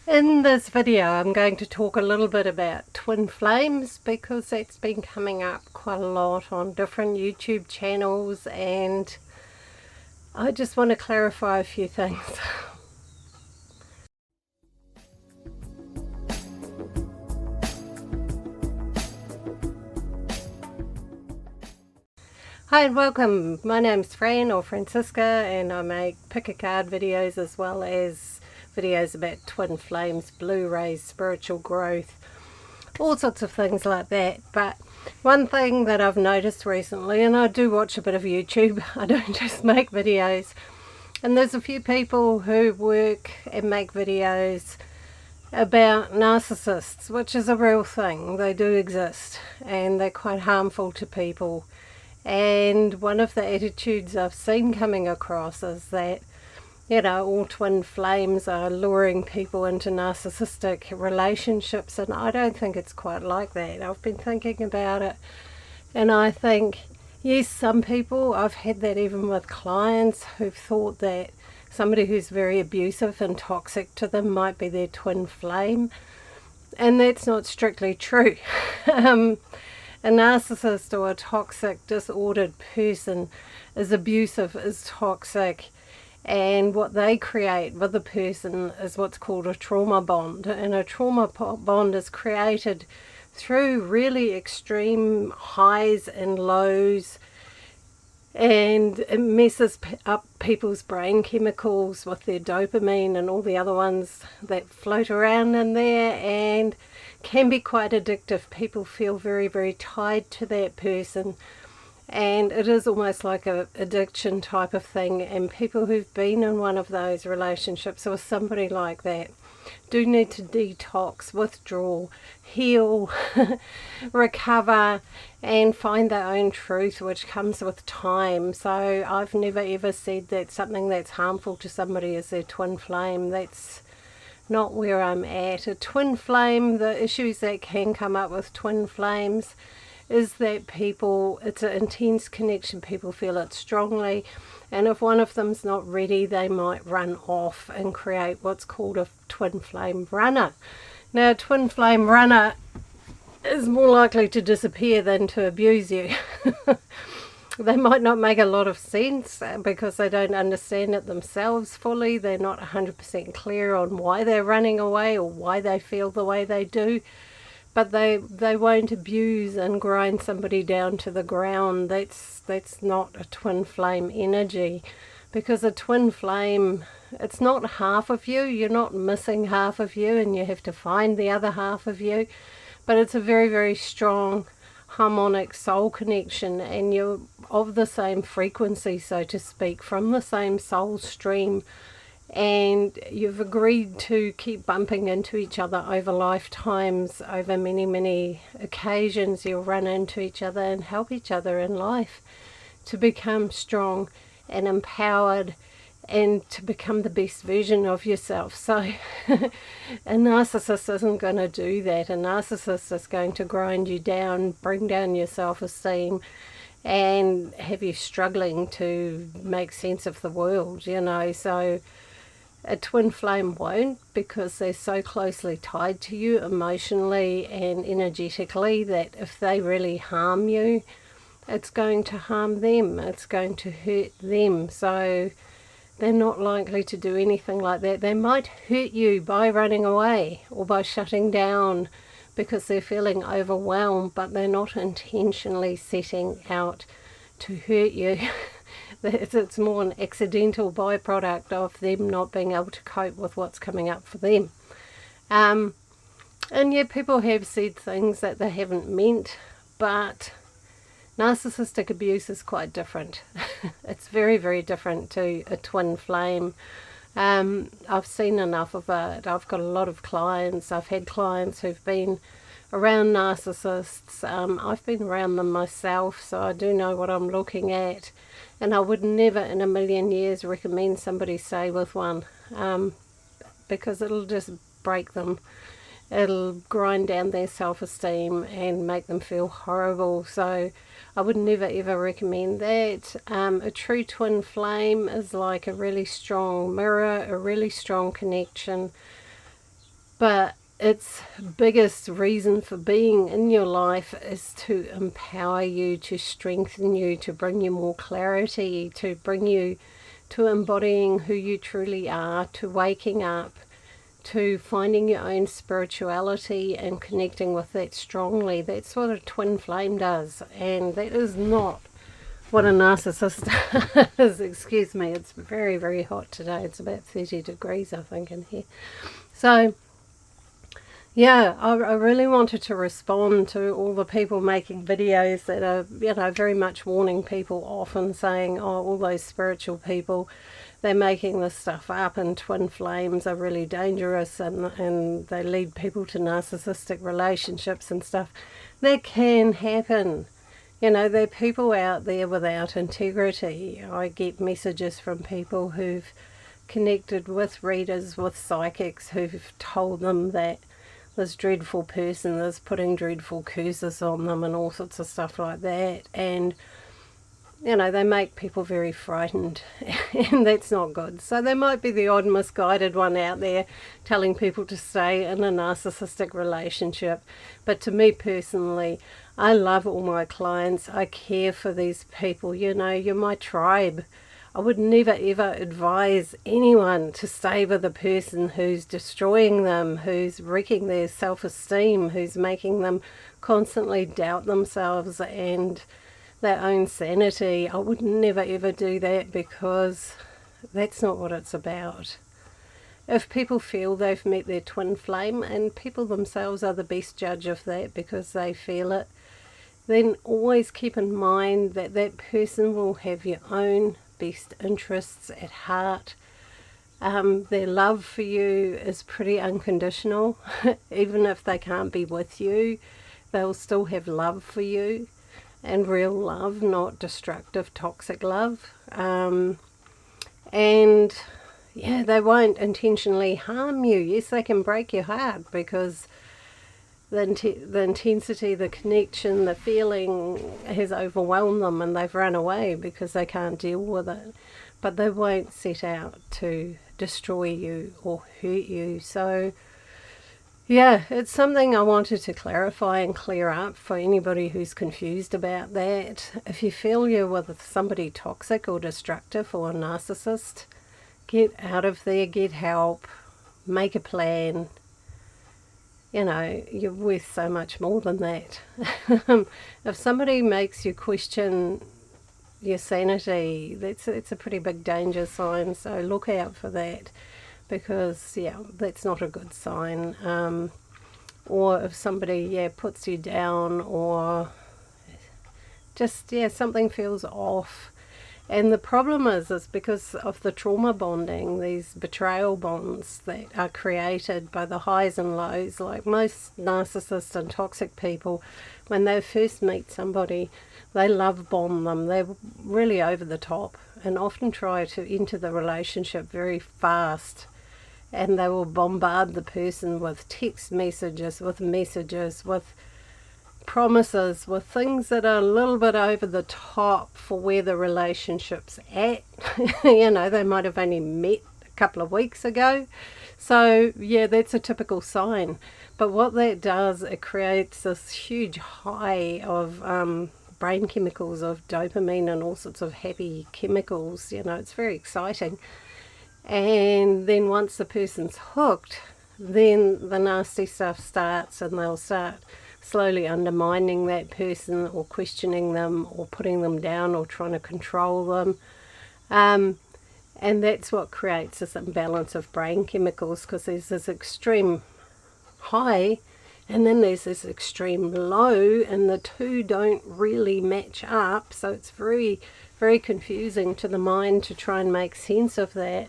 In this video I'm going to talk a little bit about twin flames because that's been coming up quite a lot on different YouTube channels, and I just want to clarify a few things. Hi and welcome. My name's Fran or Franziska, and I make pick a card videos as well as videos about twin flames, Blu-rays, spiritual growth, all sorts of things like that. But one thing that I've noticed recently, and I do watch a bit of YouTube, I don't just make videos, and there's a few people who work and make videos about narcissists, which is a real thing. They do exist and they're quite harmful to people. And one of the attitudes I've seen coming across is that, you know, all twin flames are luring people into narcissistic relationships, and I don't think it's quite like that. I've been thinking about it, and I think, yes, some people, I've had that even with clients who've thought that somebody who's very abusive and toxic to them might be their twin flame, and that's not strictly true. A narcissist or a toxic, disordered person is abusive, is toxic, and what they create with the person is what's called a trauma bond. And a trauma bond is created through really extreme highs and lows, and it messes up people's brain chemicals with their dopamine and all the other ones that float around in there, and can be quite addictive. People feel very, very tied to that person, and it is almost like a addiction type of thing. And people who've been in one of those relationships or somebody like that do need to detox, withdraw, heal, recover, and find their own truth, which comes with time. So I've never ever said that something that's harmful to somebody is their twin flame. That's not where I'm at. A twin flame, the issues that can come up with twin flames is that people, it's an intense connection, people feel it strongly, and if one of them's not ready, they might run off and create what's called a twin flame runner. Now, a twin flame runner is more likely to disappear than to abuse you. They might not make a lot of sense because they don't understand it themselves fully. They're not 100% clear on why they're running away or why they feel the way they do. But they won't abuse and grind somebody down to the ground. That's not a twin flame energy, because a twin flame, it's not half of you. You're not missing half of you and you have to find the other half of you. But it's a very, very strong harmonic soul connection, and you're of the same frequency, so to speak, from the same soul stream, and you've agreed to keep bumping into each other over lifetimes. Over many, many occasions you'll run into each other and help each other in life to become strong and empowered and to become the best version of yourself. So a narcissist isn't going to do that. A narcissist is going to grind you down, bring down your self-esteem, and have you struggling to make sense of the world, you know. So a twin flame won't, because they're so closely tied to you emotionally and energetically that if they really harm you, it's going to harm them, it's going to hurt them. So they're not likely to do anything like that. They might hurt you by running away or by shutting down because they're feeling overwhelmed, but they're not intentionally setting out to hurt you. It's more an accidental byproduct of them not being able to cope with what's coming up for them. And yeah, people have said things that they haven't meant, but narcissistic abuse is quite different. It's very, very different to a twin flame. I've seen enough of it. I've got a lot of clients. I've had clients who've been around narcissists. I've been around them myself, so I do know what I'm looking at. And I would never in a million years recommend somebody stay with one, because it'll just break them. it'll grind down their self-esteem and make them feel horrible. So I would never ever recommend that. A true twin flame is like a really strong mirror, a really strong connection, but its biggest reason for being in your life is to empower you, to strengthen you, to bring you more clarity, to bring you to embodying who you truly are, to waking up, to finding your own spirituality and connecting with that strongly. That's what a twin flame does, and that is not what a narcissist does. Excuse me, it's very, very hot today. It's about 30 degrees, I think, in here. So yeah, I really wanted to respond to all the people making videos that are, very much warning people off and saying, oh, all those spiritual people, they're making this stuff up, and twin flames are really dangerous, and they lead people to narcissistic relationships and stuff. That can happen. There are people out there without integrity. I get messages from people who've connected with readers, with psychics, who've told them that this dreadful person is putting dreadful curses on them and all sorts of stuff like that. And, they make people very frightened, and that's not good. So there might be the odd misguided one out there telling people to stay in a narcissistic relationship. But to me personally, I love all my clients. I care for these people. You're my tribe. I would never ever advise anyone to stay with a person who's destroying them, who's wrecking their self-esteem, who's making them constantly doubt themselves and their own sanity. I would never ever do that, because that's not what it's about. If people feel they've met their twin flame, and people themselves are the best judge of that because they feel it, then always keep in mind that that person will have your own best interests at heart. Their love for you is pretty unconditional. Even if they can't be with you, they'll still have love for you, and real love, not destructive, toxic love. And yeah, they won't intentionally harm you. Yes, they can break your heart, because the intensity, the connection, the feeling has overwhelmed them, and they've run away because they can't deal with it. But they won't set out to destroy you or hurt you. So yeah, it's something I wanted to clarify and clear up for anybody who's confused about that. If you feel you're with somebody toxic or destructive or a narcissist, get out of there, get help, make a plan. You're worth so much more than that. If somebody makes you question your sanity, it's a pretty big danger sign, so look out for that, because yeah, that's not a good sign. Or if somebody puts you down, or just something feels off. And the problem is because of the trauma bonding, these betrayal bonds that are created by the highs and lows. Like most narcissists and toxic people, when they first meet somebody, they love bomb them. They're really over the top and often try to enter the relationship very fast. And they will bombard the person with text messages, with promises, with things that are a little bit over the top for where the relationship's at. They might have only met a couple of weeks ago. So yeah, that's a typical sign. But what that does, it creates this huge high of brain chemicals, of dopamine and all sorts of happy chemicals. It's very exciting. And then once the person's hooked, then the nasty stuff starts, and they'll start slowly undermining that person, or questioning them, or putting them down, or trying to control them. And that's what creates this imbalance of brain chemicals, because there's this extreme high and then there's this extreme low, and the two don't really match up. So it's very, very confusing to the mind to try and make sense of that,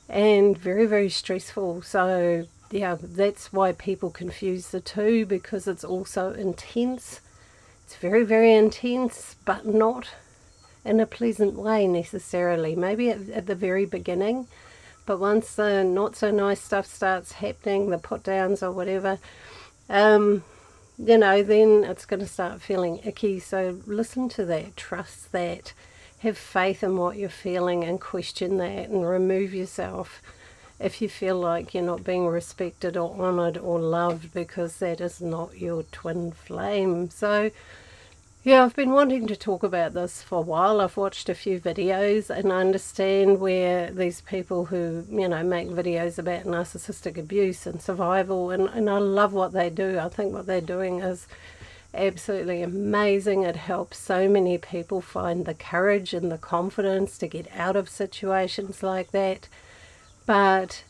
and very, very stressful. So yeah, that's why people confuse the two, because it's also intense. It's very, very intense, but not in a pleasant way necessarily. Maybe at the very beginning, But once the not so nice stuff starts happening, the put downs or whatever, then it's going to start feeling icky. So listen to that, trust that, have faith in what you're feeling and question that, and remove yourself if you feel like you're not being respected or honoured or loved, because that is not your twin flame. So yeah, I've been wanting to talk about this for a while. I've watched a few videos and I understand where these people who, make videos about narcissistic abuse and survival, and I love what they do. I think what they're doing is absolutely amazing. It helps so many people find the courage and the confidence to get out of situations like that. But,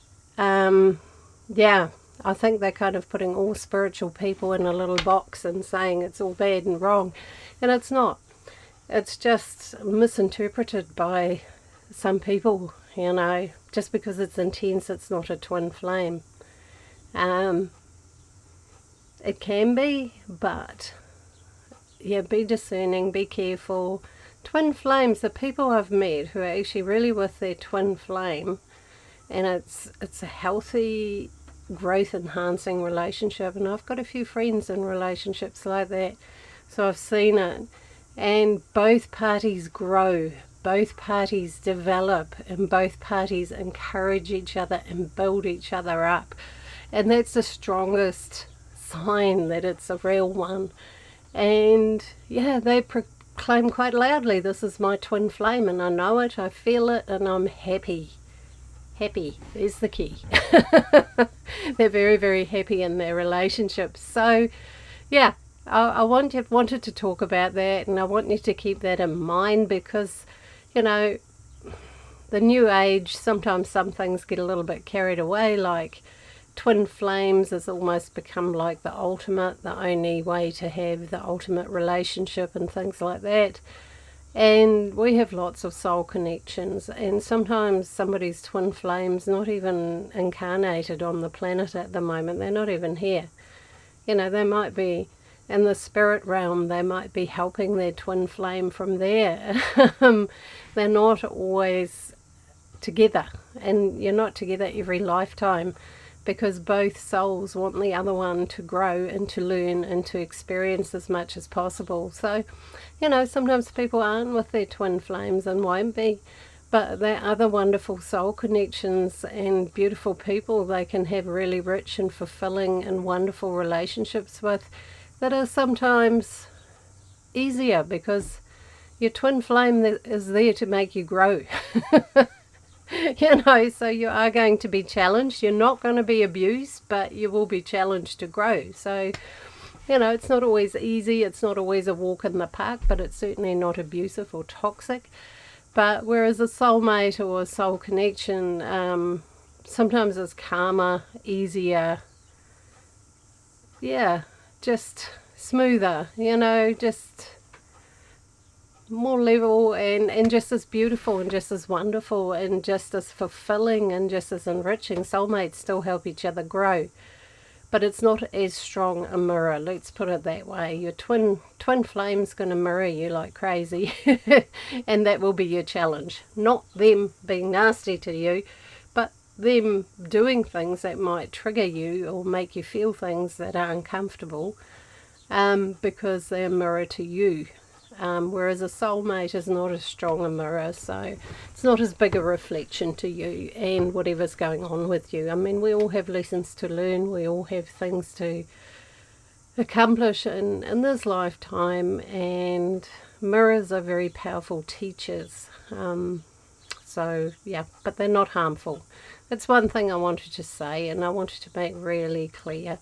I think they're kind of putting all spiritual people in a little box and saying it's all bad and wrong. And it's not. It's just misinterpreted by some people, Just because it's intense, it's not a twin flame. It can be, but yeah, be discerning, be careful. Twin flames, the people I've met who are actually really with their twin flame, and it's a healthy, growth enhancing relationship, and I've got a few friends in relationships like that, so I've seen it, and both parties grow, both parties develop, and both parties encourage each other and build each other up, and that's the strongest sign that it's a real one. And yeah, they proclaim quite loudly, this is my twin flame, and I know it, I feel it, and I'm happy. There's the key. They're very, very happy in their relationship. So yeah, I wanted to talk about that, and I want you to keep that in mind, because the new age, sometimes some things get a little bit carried away, like twin flames has almost become like the only way to have the ultimate relationship and things like that. And we have lots of soul connections, and sometimes somebody's twin flame's not even incarnated on the planet at the moment. They're not even here. They might be in the spirit realm. They might be helping their twin flame from there. They're not always together, and you're not together every lifetime, because both souls want the other one to grow and to learn and to experience as much as possible. So, sometimes people aren't with their twin flames and won't be, but there are other wonderful soul connections and beautiful people they can have really rich and fulfilling and wonderful relationships with, that are sometimes easier, because your twin flame is there to make you grow. So you are going to be challenged. You're not going to be abused, but you will be challenged to grow. So, it's not always easy. It's not always a walk in the park, but it's certainly not abusive or toxic. But whereas a soulmate or a soul connection, sometimes it's calmer, easier. Yeah, just smoother, just more level, and just as beautiful and just as wonderful and just as fulfilling and just as enriching. Soulmates still help each other grow, but it's not as strong a mirror, let's put it that way. Your twin flame's going to mirror you like crazy and that will be your challenge. Not them being nasty to you, but them doing things that might trigger you or make you feel things that are uncomfortable, because they're a mirror to you. Whereas a soulmate is not as strong a mirror, so it's not as big a reflection to you and whatever's going on with you. I mean, we all have lessons to learn, we all have things to accomplish in this lifetime, and mirrors are very powerful teachers. So yeah, but they're not harmful. That's one thing I wanted to say, and I wanted to make really clear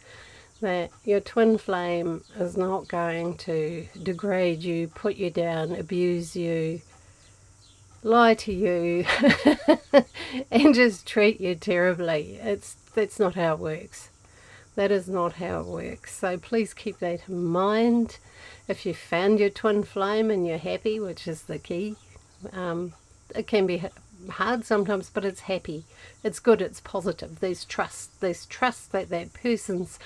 that your twin flame is not going to degrade you, put you down, abuse you, lie to you, and just treat you terribly. That's not how it works. That is not how it works. So please keep that in mind. If you found your twin flame and you're happy, which is the key, it can be hard sometimes, but it's happy. It's good, it's positive. There's trust. There's trust that that person's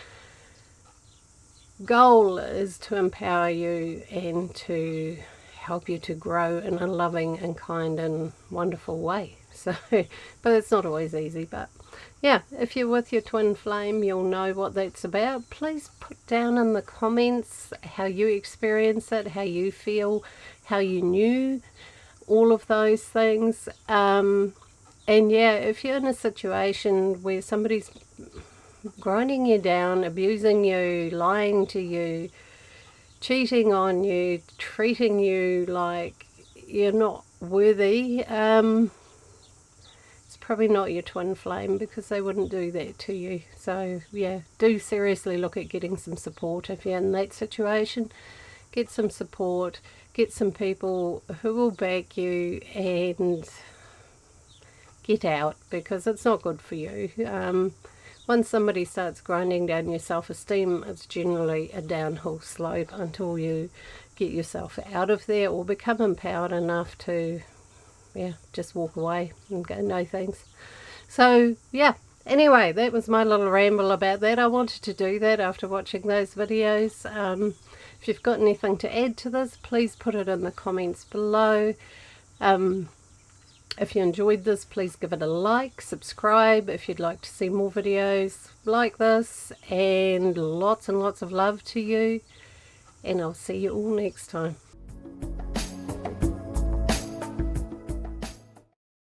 goal is to empower you and to help you to grow in a loving and kind and wonderful way. So, but it's not always easy. But yeah, if you're with your twin flame, you'll know what that's about. Please put down in the comments how you experience it, how you feel, how you knew all of those things. And yeah, if you're in a situation where somebody's grinding you down, abusing you, lying to you, cheating on you, treating you like you're not worthy, it's probably not your twin flame, because they wouldn't do that to you. So yeah, do seriously look at getting some support if you're in that situation. Get some support, get some people who will back you, and get out, because it's not good for you. Once somebody starts grinding down your self-esteem, it's generally a downhill slope until you get yourself out of there or become empowered enough to, yeah, just walk away and go, no thanks. So yeah, anyway, that was my little ramble about that. I wanted to do that after watching those videos. If you've got anything to add to this, please put it in the comments below. If you enjoyed this, please give it a like, subscribe if you'd like to see more videos like this, and lots of love to you, and I'll see you all next time.